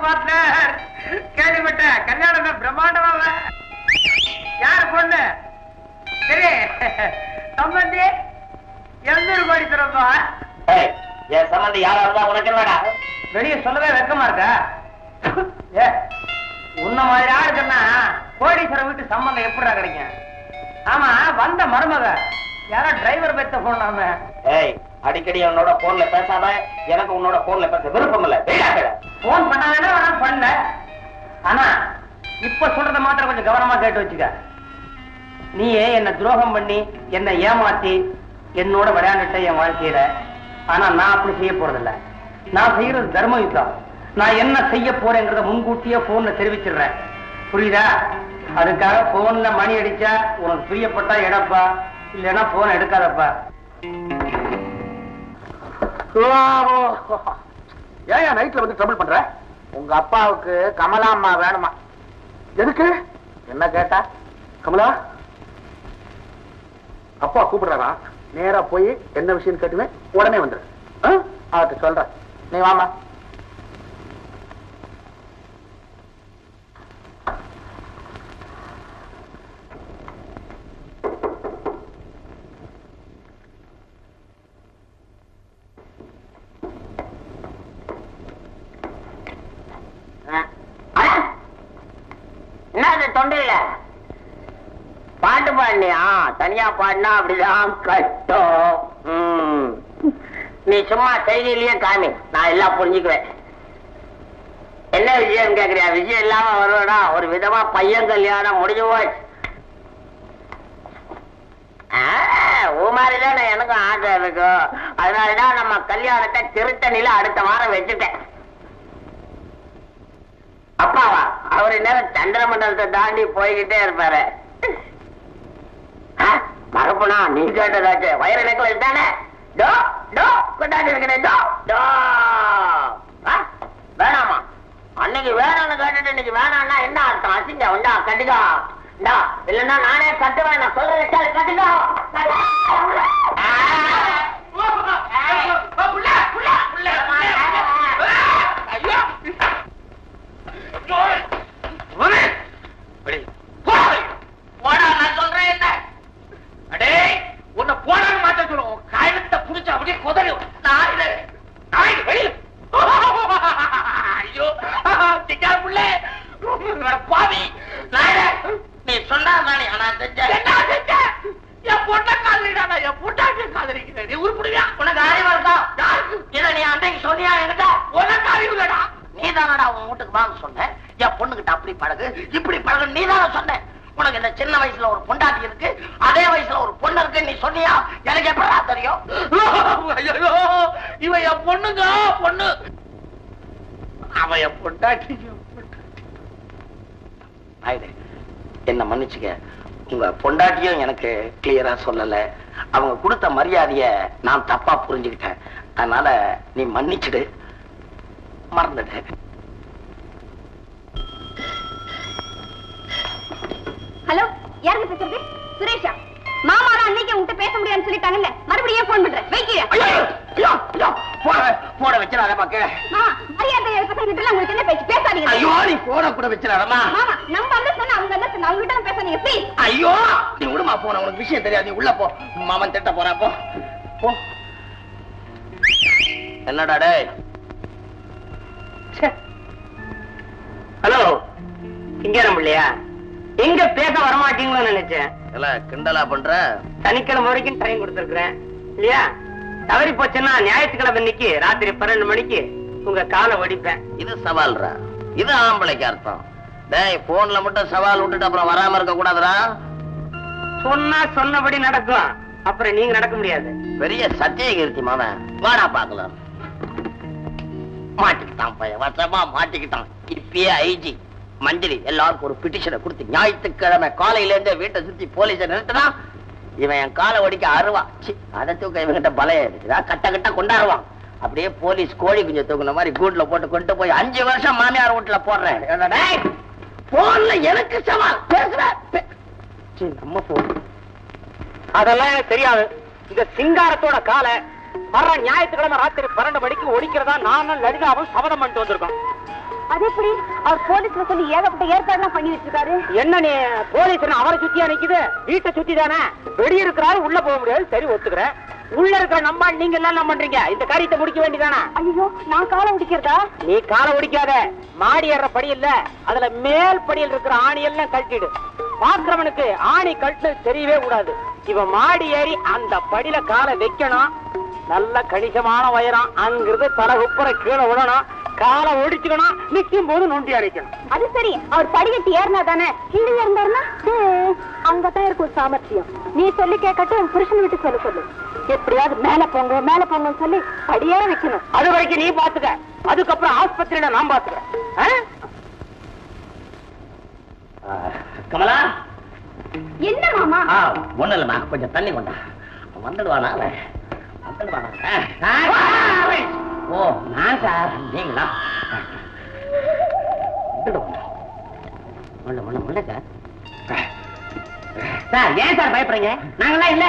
Partner. கேள்விப்பட்டேன், கல்யாணம் பிரம்மாண்டமா. யார் பொண்ணு? சரி, சம்பந்தி எந்த கோடி திறப்பா? என் சம்பந்தி யாரா இருந்தா உனக்கு என்னடா? வெளியே சொல்லவே வெக்கமா இருக்கா? உன்ன மாதிரி ஆளுக்குன்னா கோடீஸ்வரர் வீட்டு சம்பந்தம் எப்படிடா கிடைக்கும்? ஆமா, வந்த மருமக யாரா டிரைவர் பெத்த போனாம? அடிக்கடி என்னோட போன்ல பேசாம, எனக்கு உன்னோட போன்ல பேச விருப்பம் இல்ல. போன் பண்ணாங்கன்னா பண்ணல. ஆனா இப்ப சொல்றத மாத்திரம் கொஞ்சம் கவனமா கேட்டு வச்சுக்க. நீயே என்ன துரோகம் பண்ணி என்ன ஏமாத்தி என்னோட விளையாண்டுட்ட என் வாழ்க்கையில. ஆனா நான் அப்படி செய்ய போறதில்ல. நான் செய்யறது தர்ம யுத்தம். நான் என்ன செய்ய போறேங்கிறத முன்கூட்டியே போன்ல தெரிவிச்சிடுறேன். புரியுதா? அதுக்காக போன்ல மணி அடிச்சா உனக்கு பிரியப்பட்டா எடுப்பா, இல்லைன்னா போன் எடுக்காதப்பா. ஏன் நைட்ல வந்து ட்ரபிள் பண்ற? உங்க அப்பாவுக்கு கமலா அம்மா வேணுமா? எதுக்கு? என்ன கேட்டா? கமலா அப்பா கூப்பிடுறாரா? நேரா போய் என்ன விஷயம் கேட்டுவேன், உடனே வந்துரு. அவர்கிட்ட சொல்ற. நீ வாமா. என்ன தொண்டையில பாட்டு பாடினியா? தனியா பாடினா அப்படிதான் கட்டும். நீ சும்மா செய்தியிலேயே காமி, நான் எல்லாம் புரிஞ்சுக்குவேன். என்ன விஷயம் கேக்குறியா? விஷயம் இல்லாம வருவா? ஒரு விதமா பையன் கல்யாணம் முடிஞ்சு போச்சு. மாதிரிதான் எனக்கும் ஆசை இருக்கும். அதனாலதான் நம்ம கல்யாணத்தை திருத்தணியில அடுத்த வாரம் வச்சுட்டேன். அப்பாவா? அவரு நேரம் சந்திர மண்டலத்தை தாண்டி போய்கிட்டே இருப்பாரு. மரப்புனா நீ கேட்டதாச்சு. வயிறு நெக்லஸ் தானே? கொண்டாடி இருக்கிறேன். வேணாமா? அன்னைக்கு வேணும்னு கேட்டுட்டு இன்னைக்கு வேணாம்னா என்ன அர்த்தம்? அசிங்க உண்டா? கட்டுக்கோ. இல்லன்னா நானே கட்டுவேன். நான் சொல்றேன், கட்டுக்கோ. நான் சொல்றேன் என்ன? அடே உன்னை போடான்னு மாத்த சொல்லுவோம். கழுத்தை புடிச்ச அப்படியே குதறி ஐயோ திக்கா புள்ளே பாவி. நீ சொன்னா தானே நான் செஞ்சேன். என் பொண்ணை காதலிடா, என் பொண்ணாக்கு காதலிக்கிறேன். நீ உருப்பிடுவியா? உனக்கு அறிவு இருக்கா? இதை நீ அன்றைக்கு சொன்னியா? எனக்கா உனக்கு அறிவு இல்லடா. நீ தானடா உன் வீட்டுக்கு வாங்க சொன்ன. என் பொண்ணுகிட்ட அப்படி பழகு இப்படி பழகு நீ தானே சொன்ன. உனக்கு இந்த சின்ன வயசுல ஒரு பொண்டாட்டி இருக்கு, அதே வயசுல ஒரு பொண்ணு இருக்கு நீ சொன்னியா? எனக்கு எப்படா தெரியும்? இவ என் பொண்ணுங்க பொண்ணு, அவ என் பொண்டாட்டி. என்ன மன்னிச்சுக்க, உங்க பொண்டாட்டியும் எனக்கு கிளியரா சொல்லல. அவங்க கொடுத்த மரியாதைய நான் தப்பா புரிஞ்சுக்கிட்டேன். அதனால நீ மன்னிச்சுடு, மறந்துடு. ஹலோ, யாருங்க பேசுறது? சுரேஷா? மாமா அன்னைக்கு உன்கிட்ட பேச முடியாதுன்னு சொல்லிட்டாங்கல்ல, மறுபடியும் போன் பண்றேன். போட வச்சிடாதமா கீழே. மாமா மரியாதை பசங்கிட்ட உங்களுக்கு என்ன பேச்சு? பேசாதீங்க. ஐயோ நீ போட கூட வச்சிடாதமா. மாமா நம்ம வந்து சொன்னா அவங்க என்ன சொன்னா? அவங்க கிட்ட பேசாதீங்க ப்ளீஸ். ஐயோ நீ விடுமா, போன உனக்கு விஷயம் தெரியாது. நீ உள்ள போ, மாமன் திட்ட போறா. போ போ. என்னடா டேய்? ஹலோ, சிங்காரம் இல்லையா? எங்க பேச வரமாட்டீங்களோ நினைச்சேன். கிண்டலா பண்ற? சனிக்கிழமை வரைக்கும் டைம் கொடுத்துருக்கேன் இல்லையா? தவறி போச்சுன்னா ஞாயிற்றுக்கிழமை இன்னைக்கு ராத்திரி 12 மணிக்கு உங்க காலை ஒடிப்பேன். இது சவால்ரா, இது ஆம்பளைக்கு அர்த்தம். டேய் போன்ல மட்டும் சவால் விட்டுட்டு அப்புறம் வராம இருக்க கூடாதுடா. சொன்னா சொன்னபடி நடக்கும், அப்புறம் நீங்க நடக்க முடியாது. பெரிய சத்தியகீர்த்தி மாமன், வாடா பாக்கலாம். மாட்டிக்கிட்டான் பையன், வசமா மாட்டிக்கிட்டான். இப்பயே ஐஜி மஞ்சளி எல்லாருக்கும் ஒரு பிட்டிஷனை கொடுத்து ஞாயிற்றுக்கிழமை காலையில இருந்து வீட்டை சுத்தி போலீஸை நிறுத்தினா இவன் என் காலை ஒடிக்க அருவா. அதை தூக்க இவங்கிட்ட பலைய இருக்குதா? கட்ட கட்ட கொண்டாடுவான். அப்படியே போலீஸ் கோழி குஞ்சு தூக்குன மாதிரி கூட்டுல போட்டு கொண்டு போய் 5 வருஷம் மாமியார் வீட்டுல போடுறேன். போன்ல எனக்கு சவால் பேசுற. நம்ம போன் அதெல்லாம் எனக்கு தெரியாது. இந்த சிங்காரத்தோட காலை வர்ற ஞாயிற்றுக்கிழமை ராத்திரி 12 மணிக்கு ஒடிக்கிறதா நானும் லலிதாவும் சபதம் பண்ணிட்டு வந்திருக்கோம். அது எப்படி அவர் போலீஸ்ல சொல்லி ஏகப்பட்ட ஏற்பாடுலாம் பண்ணி வச்சிருக்காரு? என்ன நீ போலீஸ் அவரை சுத்தியா நிக்குது? வீட்டை சுத்தி தானே. வெளியே இருக்கிறாரு, உள்ள போக முடியாது. சரி, ஒத்துக்கிறேன். உள்ள இருக்கிற நம்ம நீங்க எல்லாம் என்ன பண்றீங்க? இந்த காரியத்தை முடிக்க வேண்டியதானே? ஐயோ, நான் காலை உடிக்கிறதா? நீ காலை உடிக்காத. மாடி ஏற படி இல்ல, அதுல மேல் படியில் இருக்கிற ஆணி எல்லாம் கழட்டிடு. பாக்குறவனுக்கு ஆணி கழட்டு தெரியவே கூடாது. இவன் மாடி ஏறி அந்த படியில காலை வைக்கணும். நல்ல கணிசமான உயரம். அங்கிருந்து தலை உப்புற கீழே விடணும். காலை ஒடிச்சுக்கணும். நிக்கும் போது நொண்டி அரைக்கணும். அது சரி, அவர் படிக்கட்டு ஏறினா தானே. கீழே இருந்தாருன்னா அங்கதான் இருக்கும் சாமர்த்தியம். நீ சொல்லி கேட்கட்டும், உன் புருஷன் விட்டு சொல்லு. எப்படியாவது மேல போங்கன்னு சொல்லி படியே வைக்கணும். அது வரைக்கும் நீ பாத்துக்க. அதுக்கப்புறம் ஆஸ்பத்திரியில நான் பாத்துக்கிறேன். கமலா, என்ன மாமா? ஒண்ணு இல்லம்மா, கொஞ்சம் தண்ணி கொண்டா. வந்துடுவானா? ஓ, நான் சார். நீங்களா? சார், ஏன் சார் பயப்படுறீங்க? நாங்கெல்லாம் இல்ல.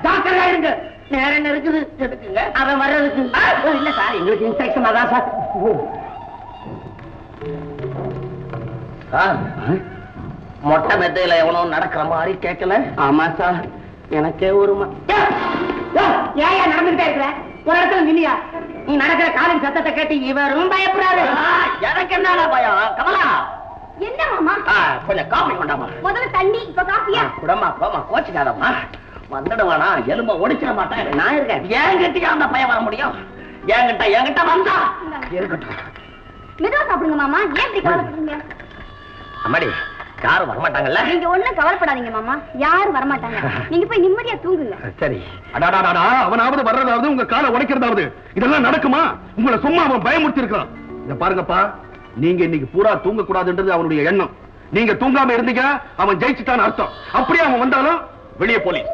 டாக்டர் இருங்க. நேரம் என்ன இருக்குது? அவன் வர்றதுக்கு இல்ல சார், எங்களுக்கு இன்ஸ்ட்ரக்ஷன் அதான் சார். சார், மொட்டை மெத்தையில எவனும் நடக்கிற மாதிரி கேட்கல? ஆமா சார், எனக்கே ஒரு ஏன் நடந்துகிட்டே இருக்கிற? ஒரு இடத்துல நில்லையா? நீ நடக்கிற காலின் சத்தத்தை கேட்டு இவரும் பயப்படுறாரு. எனக்கு என்ன பயம்? கமலா, என்ன மாமா? கொஞ்சம் காஃபி கொண்டாமா. முதல்ல தண்ணி, இப்ப காஃபியா? குடமா போமா, கோச்சுக்காதம்மா. வந்துடுவானா? எலும்ப ஒடிச்சிட மாட்டேன். நான் இருக்கேன். என்கிட்டயா அந்த பயம் வர முடியும்? என்கிட்ட வந்தா இருக்கட்டும். மெதுவா சாப்பிடுங்க மாமா. ஏன் இப்படி கவலைப்படுறீங்க? அம்மாடி, யாரும் வரமாட்டாங்கல்ல? நீங்க ஒண்ணும் கவலைப்படாதீங்க மாமா, யாரும் வரமாட்டாங்க. நீங்க போய் நிம்மதியா தூங்குங்க. சரி. அடாடாடா, அவனாவது வர்றதாவது உங்க காலை உடைக்கிறதாவது இதெல்லாம் நடக்குமா? உங்களை சும்மா அவன் பயமுறுத்தி இருக்கான். இத பாருங்கப்பா, நீங்க இன்னைக்கு பூரா தூங்க கூடாதுன்றது அவனுடைய எண்ணம். நீங்க தூங்காம இருந்தீங்க, அவன் ஜெயிச்சுட்டான்னு அர்த்தம். அப்படியே அவன் வந்தாலும் வெளியே போலீஸ்,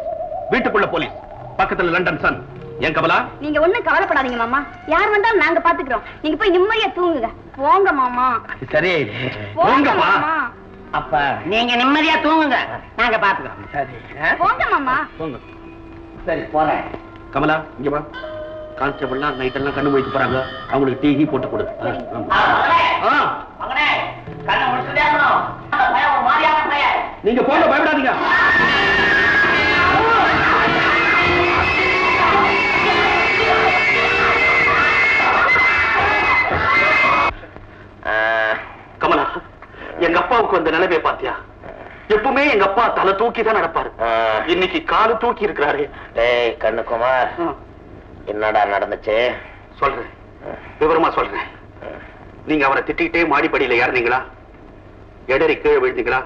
வீட்டுக்குள்ள போலீஸ், பக்கத்துல லண்டன் சன். ஏன் கமலா? நீங்க ஒண்ணும் கவலைப்படாதீங்க மாமா, யார் வந்தாலும் நாங்க பாத்துக்கிறோம். நீங்க போய் நிம்மதியா தூங்குங்க. போங்க மாமா. சரி, போங்க மாமா. அப்ப நீங்க நிம்மதியா தூங்குங்க, நாங்க பாத்துக்கிறோம். சரி, போங்க மாமா. போங்க. சரி, போறேன். கமலா, இங்க வா. கான்ஸ்டபிள்லாம் நைட் எல்லாம் கண்ணு வைத்து போறாங்க, அவங்களுக்கு டீ போட்டு கொடு. நீங்க போங்க, பயப்படாதீங்க. கமலா, எங்க அப்பாவுக்கு வந்த நிலைமையை பாத்தியா? எப்பவுமே எங்க அப்பா தலை தூக்கி தான் நடப்பாரு. இன்னைக்கு காலு தூக்கி இருக்கிறாரு. டேய் கண்ணுக்குமார், என்னடா நடந்துச்சு? சொல்றேன், விவரமா சொல்றேன். நீங்க அவரை திட்டிக்கிட்டே மாடிப்படியில ஏறினீங்களா? எடறி கீழே விழுந்தீங்களா?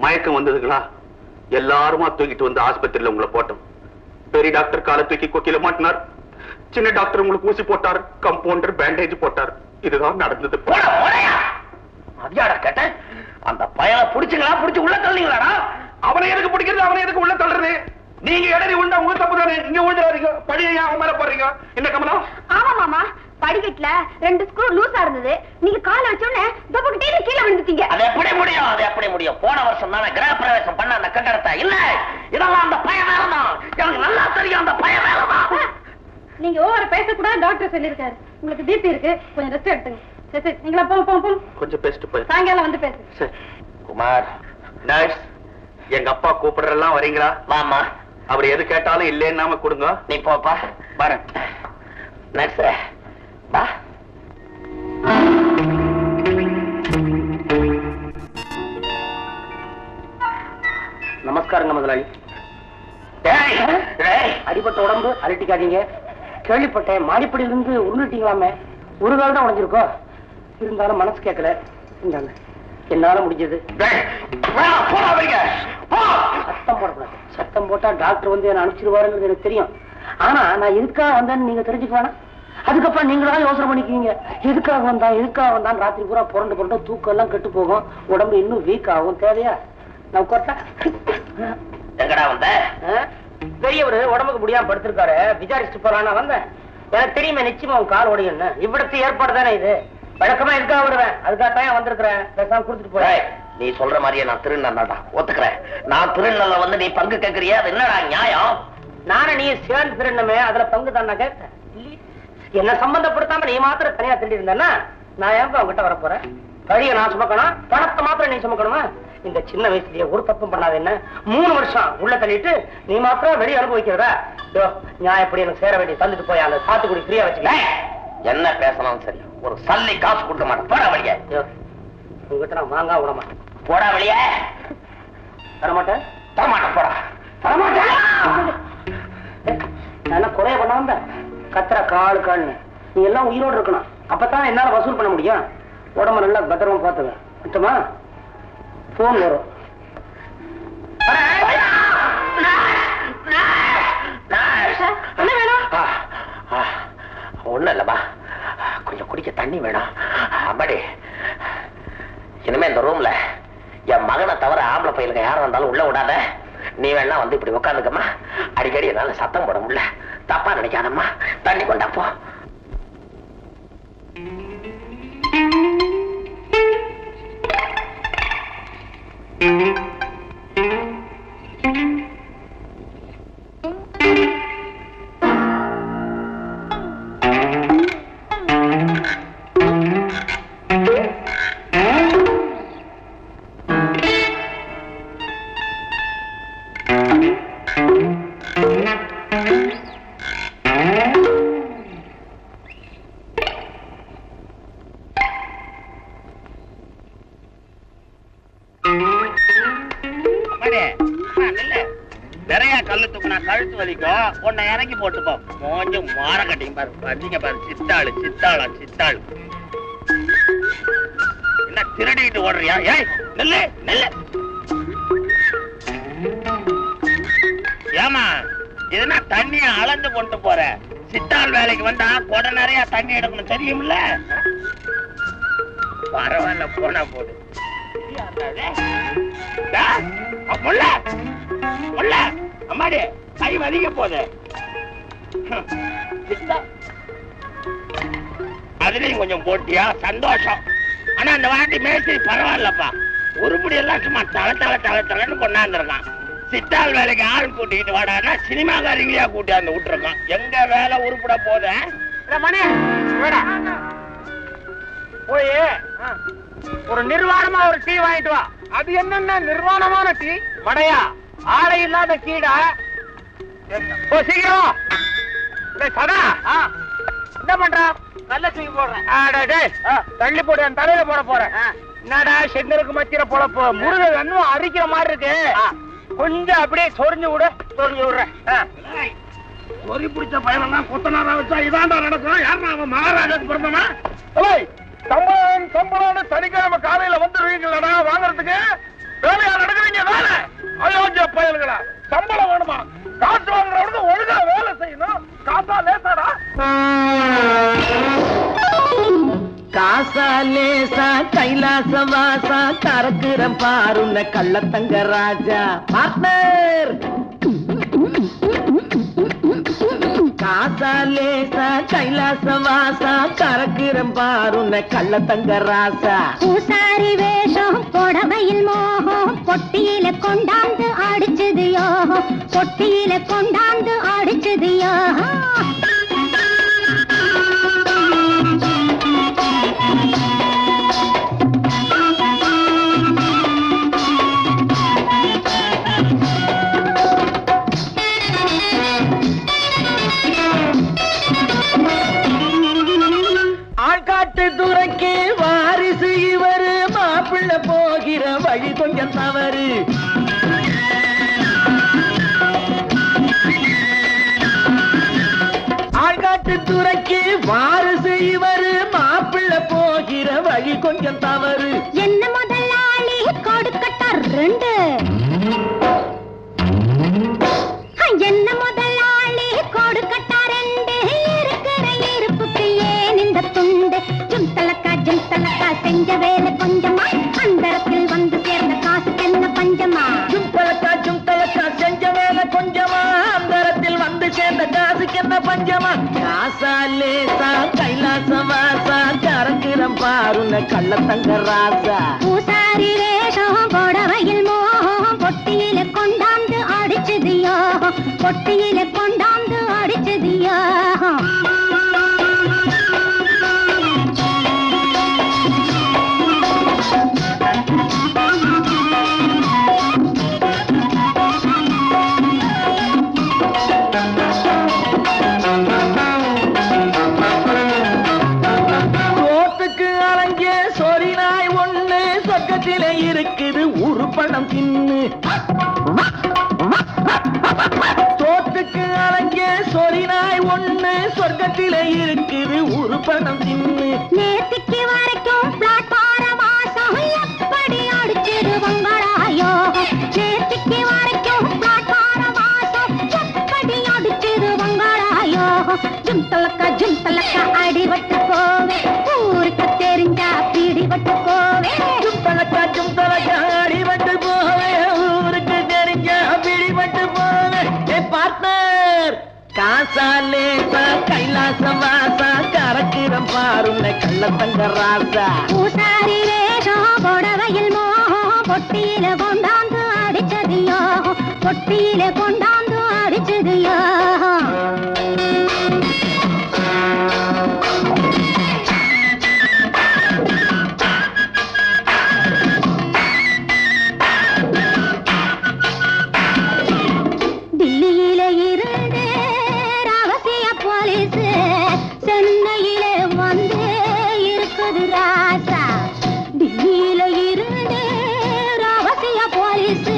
மயக்கம் வந்ததுங்களா? எல்லாருமா தூக்கிட்டு வந்து ஆஸ்பத்திரியில உங்களை போட்டோம். பெரிய டாக்டர் காலை தூக்கி கொக்கில மாட்டினார். சின்ன டாக்டர் உங்களுக்கு ஊசி போட்டார், கம்பவுண்டர் பேண்டேஜ் போட்டார். இதுதான் நடந்தது. அதிகார கேட்ட அந்த பயலை புடிச்சுங்களா? புடிச்சு உள்ள தள்ளிங்களாடா? அவனை எதுக்கு பிடிக்கிறது? அவனை எதுக்கு உள்ள தள்ளுறது? நீங்க இடறி உண்டா உங்க தப்பு தானே. இங்க விழுந்துறாதீங்க, படியை அவன் மேல போடுறீங்க. என்ன கமலா? ஆமா மாமா, படிக்கட்டுல 2 ஸ்க்ரூ லூஸா இருந்தது. நீங்க கால வச்சோடனே தப்புக்கிட்டே கீழே விழுந்துட்டீங்க. அது எப்படி முடியும்? அது எப்படி முடியும்? போன வருஷம் தானே கிரக பிரவேசம் பண்ண அந்த கட்டடத்தை. இல்ல, இதெல்லாம் அந்த பய வேலைதான். எனக்கு நல்லா தெரியும், அந்த பய வேலைதான். நீங்க ஓவர பேசக்கூடாது, டாக்டர் சொல்லிருக்காரு. உங்களுக்கு பிபி இருக்கு, கொஞ்சம் ரெஸ்ட் எடுத்துங்க. சரி, நீங்களா போங்க. கொஞ்சம் பேசிட்டு போய் சாயங்காலம் வந்து பேசு. சரி. குமார், நர்ஸ், எங்க அப்பா கூப்பிடுறெல்லாம் வரீங்களா? வாமா. அவர் எது கேட்டாலும் இல்லைன்னாம கொடுங்க. நீ போப்பா. வரேன். நர்ஸ், வா. நமஸ்காரங்க முதலாளி. அடிபட்ட உடம்பு அலட்டிக்காதீங்க. கேள்விப்பட்டேன் மாடிப்படியிலிருந்து உருண்டுட்டீங்களாமே. ஒரு கால் தான் உடைஞ்சிருக்கோ. இருந்தாலும் மனசு கேட்கல. என்னால முடிஞ்சது. சத்தம் போடக்கூடாது. சத்தம் போட்டா டாக்டர் வந்து என்ன அனுப்பிச்சிருவாருங்கிறது எனக்கு தெரியும். ஆனா நான் எதுக்காக வந்தேன்னு நீங்க தெரிஞ்சுக்க வேணாம். அதுக்கப்புறம் நீங்களாம் யோசனை பண்ணிக்குவீங்க. எதுக்காக வந்தான் ராத்திரி பூரா புரண்டு தூக்கம் எல்லாம் கெட்டு போகும், உடம்பு இன்னும் வீக் ஆகும். தேவையா? நான் உட்கார்த்தா எங்கடா வந்த? பெரியவரு உடம்புக்கு முடியாம படுத்திருக்காரு, விசாரிச்சுட்டு போறான்னு வந்தேன். எனக்கு தெரியுமே நிச்சயமா உன் கால் உடையன்னு. இவ்விடத்து ஏற்பாடு தானே இது. வழக்கமா இருக்கா விடுவேன். அதுக்காகத்தான் வந்திருக்கிறேன். பேசாம கொடுத்துட்டு போறேன். நீ சொல்ற மாதிரியே நான் திருநெல்வேலி ஒத்துக்கிறேன். நான் திருநெல்வேலி வந்து நீ பங்கு கேட்கறியா? அது என்னடா நியாயம்? நானும் நீ சேர்ந்து திருநமே அதுல பங்கு தான் கேட்க. என்ன சம்பந்தப்படுத்தாம நீ மாத்திரம் தனியா திருடி இருந்தேன்னா நான் ஏன் அவங்ககிட்ட வர போறேன்? வழியை நான் சுமக்கணும், பணத்தை மாத்திரம் நீ சுமக்கணுமா? இந்த சின்ன வயசுலயே ஒரு தப்பும் பண்ணாத என்ன 3 வருஷம் உள்ள தள்ளிட்டு நீ மாத்திரம் வெளியே அனுபவிக்கிறதா? நான் எப்படி எனக்கு சேர வேண்டிய தந்துட்டு போய் அந்த சாத்துக்குடி ஃப்ரீயா வச்சுக்க. என்ன பேசணும் சரி, ஒரு சல்லி காசு கொடுக்க மாட்டேன். போடா வெளியே. உங்ககிட்ட நான் வாங்க விட மாட்டேன். போடா வெளியே. தரமாட்டேன் தரமாட்டேன். போடா தரமாட்டேன். நான் குறைய பண்ண வந்த கத்திர காலு கால்னு நீ எல்லாம் உயிரோடு இருக்கணும். அப்பதான் என்னால வசூல் பண்ண முடியும். உடம்பு நல்லா பத்திரமா பாத்துக்க. மட்டுமா போன் வரும். என்ன வேணும்? ஒண்ணும் இல்லம்மா, கொஞ்சம் குடிக்க தண்ணி வேணும். அம்மாடி, இனிமே இந்த ரூம்ல என் மகனை தவிர ஆம்பளை பையலுங்க யாரும் வந்தாலும் உள்ள விடாத. நீ வேணா வந்து இப்படி உட்காந்துக்கம்மா. அடிக்கடி என்னால சத்தம் போட முடியல, தப்பா நினைக்காதம்மா. தண்ணி கொண்டாப்போ. நிறைய கல்லு தூக்குனா கழுத்து வலிக்கும். உன்னை இறங்கி போட்டுப்போ. கொஞ்சம் மாற கட்டிங்க பாரு. பண்ணிங்க பாரு. சித்தாளு சித்தாளா சித்தாளு. என்ன திருடிட்டு ஓடுறியா? ஏய் நெல்லு நெல்லு. ஏமா இதுனா தண்ணிய அளந்து கொண்டு போற. சித்தாள் வேலைக்கு வந்தா கொடை நிறைய தண்ணி எடுக்கணும் தெரியும்ல. பரவாயில்ல போனா போடு. அம்மாடி கை வலிக்க போகுது. அதுலயும் கொஞ்சம் போட்டியா? சந்தோஷம். ஆனா அந்த வாட்டி மேஸ்திரி பரவாயில்லப்பா. உருப்படி எல்லாம் சும்மா தலை தலை தலை தலைன்னு கொண்டாந்துருக்கான். சித்தாள் வேலைக்கு ஆள் கூட்டிக்கிட்டு வாடான்னா சினிமாக்காரங்களையா கூட்டியாந்து விட்டுருக்கான். எங்க வேலை உருப்பட போத போய் ஒரு நிர்வாணமா ஒரு டீ வாங்கிட்டு வா. அது என்னன்னா நிர்வாணமான டீ மடையா? ஆடை இல்லாத கீடா. சீக்கிரம் சதா என்ன பண்ற? நல்ல தூக்கி போடுறேன். தள்ளி போடு. என் தலையில போட போறேன். என்னடா செங்கருக்கு மத்தியில பொழப்பு. முருக இன்னும் அரிக்கிற மாதிரி இருக்கு. கொஞ்சம் அப்படியே சொரிஞ்சு விடு. சொரிஞ்சு விடுறேன். சொறி பிடிச்ச பையனெல்லாம் கொத்தனாரா வச்சா இதாண்டா நடக்கும். யாருன்னா அவன் மகாராஜாக்கு பிறந்தவனா? சம்பளம் சம்பளம் சனிக்கிழமை காலையில வந்துருவீங்களா வாங்கறதுக்கு? வேலையா நடக்குறீங்க வேலை? அயோக்கிய பயல்களா. சம்பளம் வேணுமா? காசு வாங்குறவனுக்கு ஒழுங்கா வேலை செய்யணும். காசா லேசாடா? காசா லேசா கைலாச வாசா கறக்குறம் பாருன்ன கள்ளத்தங்க ராஜா பார்ட்னர். காசா லேசா கைலாச வாசா கறக்குறம் பாருன்ன கள்ளத்தங்க ராசா. பூசாரி வேஷம் புடவையில் மோகம் பொட்டியில கொண்டாந்து அடிச்சது யோகம். பொட்டியில கொண்டாந்து அடிச்சது யோகம். ஆள்காட்டு துறைக்கு வாரிசு இவரு. மாப்பிள்ள போகிற வழி கொஞ்சம் தவறு. ஆள்காட்டு துறைக்கு வாரிசு இவரு. மாப்பிள்ள போகிற வழி கொஞ்சம் தவறு. என்ன முதலாளி கொடுக்கட்டார் 2. என்ன முதலாளி கொடுக்கட்டா 2. இருக்கிற இருப்புக்கு ஏன் இந்த துண்டு? ஜும் தலக்கா செஞ்ச வேலை கொஞ்சமா? அந்தரத்தில் வந்து சேர்ந்த காசுக்கு என்ன பஞ்சமா? ஜும் தலக்கா செஞ்ச வேலை கொஞ்சமா? அந்தரத்தில் வந்து சேர்ந்த காசுக்கு என்ன பஞ்சமா? காசா லேசா கைலாச வாசா கறக்குறம் பாருன்ன கள்ளத்தங்க ராசா. பூசாரி வேஷம் புடவையில் மோகம் பொட்டியில கொண்டாந்து அடிச்சதியோ பொட்டியில கொண்டாந்து அடிச்சதியோ இருக்குது உருப்படம் தின்னு தோத்துக்கு அலங்க சொரினாய் ஒண்ணு சொர்க்கத்திலே இருக்குது உருப்படம் தின்னு நேத்திக்கு வரைக்கும் பிளாட்பார வாசம் எப்படி அடிச்சிரு வங்களாயோ நேத்திக்கு வரைக்கும் பிளாட்பார வாசம் எப்படி அடிச்சிரு வங்களாயோ ஜும் தலக்கா அடிபட்டு போவே ஊருக்கு தெரிஞ்சா பிடிபட்டு போவே ஜும் தலக்கா அடிபட்டு போவே ஊருக்கு தெரிஞ்சா பிடிபட்டு போவே பார்ட்னர் காசாலே கைலாச வாசா கரக்கிரம் பாருங்க கள்ளத்தங்க ராசா பூசாரி வேஷம் புடவையில் மோகம் பொட்டியில கொண்டாந்து அடிச்சதியோ பொட்டியில கொண்டாந்து அடிச்சதியோ டில்லியில இருந்து ரகசிய போலீஸ் சென்னையில வந்து இருக்குது ராசா டில்லியில இருந்து ரகசிய போலீஸ்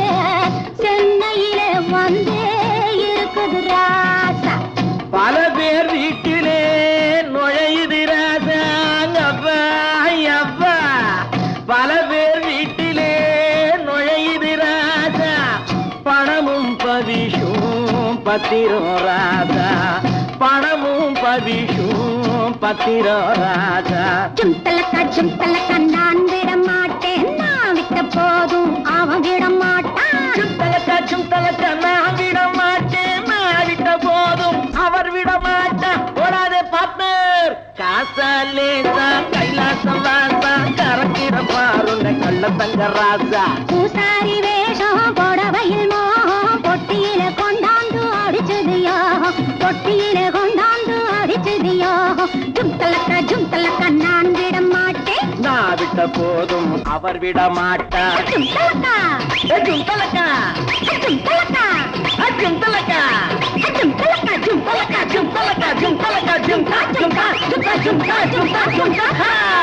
சென்னையில வந்து இருக்குது ராசா பல பேர் வீட்டிலே நுழையுது ராசா அப்பா அப்பா பல பேர் வீட்டிலே நுழையுது ராசா பணமும் பவிஷும் பத்திரம் ராஜா பணமும் பவிஷும் பத்திரம் ராஜா ஜும் தலக்கா நான் விட மாட்டேன் நான் விட்ட போதும் அவன் விட மாட்டான் ஜும் தலக்கா நான் விட மாட்டேன் நான் விட்ட போதும் அவர் விட மாட்டான் ஓடாதே பார்ட்னர் காசாலேசா கைலாசம் வாசா கரக்கிற பாருங்க கள்ளத்தங்க ராசா பூசாரி வேஷம் புடவையில் மோகம் பொட்டியில கொண்டாந்து அடிச்சதியோ பொட்டியில கொண்டாந்து அடிச்சதியோ ஜும் தலக்கா நான் விட மாட்டேன் நான் விட்ட போதும் அவர் விட மாட்டார் ஜும் தலக்கா ஜும் தலக்கா ஜும் தலக்கா ஜும் தலக்கா ஜும் தலக்கா ஜும் தலக்கா ஜும் தலக்கா ஜும் தலக்கா ஜும் தலக்கா ஜும் தலக்கா ஜும் தலக்கா ஜும் தலக்கா ஜும் தலக்கா